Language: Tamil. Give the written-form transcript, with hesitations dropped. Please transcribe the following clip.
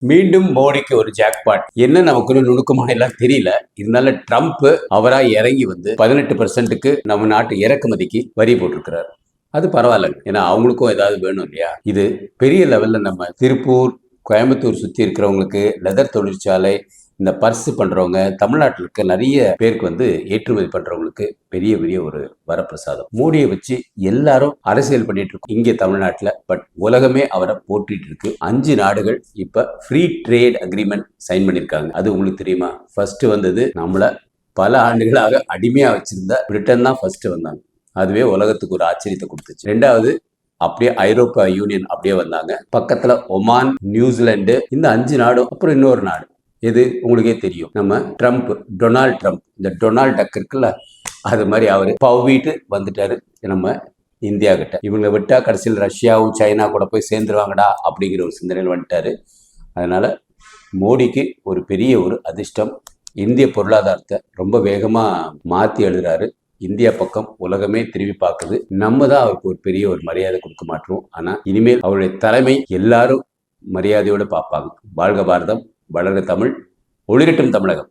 மீண்டும் மோடிக்கு ஒரு ஜாக்பாட். என்ன நமக்கு நுணுக்கமா எல்லாம் தெரியல. இருந்தாலும் ட்ரம்ப் அவரா இறங்கி வந்து 18% நம்ம நாட்டு இறக்குமதிக்கு வரி போட்டிருக்கிறார். அது பரவாயில்ல. ஏன்னா அவங்களுக்கும் ஏதாவது வேணும் இல்லையா? இது பெரிய லெவல்ல நம்ம திருப்பூர், கோயம்புத்தூர் சுத்தி இருக்கிறவங்களுக்கு லெதர் தொழிற்சாலை, இந்த பர்ஸ் பண்றவங்க, தமிழ்நாட்டில் இருக்க நிறைய பேருக்கு வந்து ஏற்றுமதி பண்றவங்களுக்கு பெரிய பெரிய ஒரு வரப்பிரசாதம். மோடியை வச்சு எல்லாரும் அரசியல் பண்ணிட்டு இருக்கோம் இங்கே தமிழ்நாட்டில். பட் உலகமே அவரை போட்டிட்டு இருக்கு. 5 நாடுகள் இப்ப ஃப்ரீ ட்ரேட் அக்ரிமெண்ட் சைன் பண்ணிருக்காங்க. அது உங்களுக்கு தெரியுமா? ஃபர்ஸ்ட் வந்தது நம்மள பல ஆண்டுகளாக அடிமையா வச்சிருந்த பிரிட்டன் தான் ஃபர்ஸ்ட் வந்தாங்க. அதுவே உலகத்துக்கு ஒரு ஆச்சரியத்தை கொடுத்துச்சு. 2வது அப்படியே ஐரோப்பா யூனியன் அப்படியே வந்தாங்க. பக்கத்துல ஒமான், நியூசிலாந்து, இந்த 5 நாடும், அப்புறம் இன்னொரு நாடு எது உங்களுக்கே தெரியும், நம்ம ட்ரம்ப், டொனால்ட் ட்ரம்ப். இந்த டொனால்ட் டக் இருக்குல்ல, அது மாதிரி அவரு பவிட்டு வந்துட்டாரு நம்ம இந்தியா கிட்ட. இவங்க விட்டா கடைசியில் ரஷ்யாவும் சைனா கூட போய் சேர்ந்துருவாங்கடா அப்படிங்கிற ஒரு சிந்தனையில் வந்துட்டாரு. அதனால மோடிக்கு ஒரு பெரிய ஒரு அதிர்ஷ்டம். இந்திய பொருளாதாரத்தை ரொம்ப வேகமா மாத்தி எழுதுறாரு. இந்தியா பக்கம் உலகமே திரும்பி பார்க்குது. நம்ம தான் அவருக்கு ஒரு பெரிய ஒரு மரியாதை கொடுக்க மாட்டோம். ஆனா இனிமேல் அவருடைய தலைமை எல்லாரும் மரியாதையோடு பார்ப்பாங்க. வாழ்க பாரதம், வளர்க தமிழ், ஒளிரட்டும் தமிழகம்.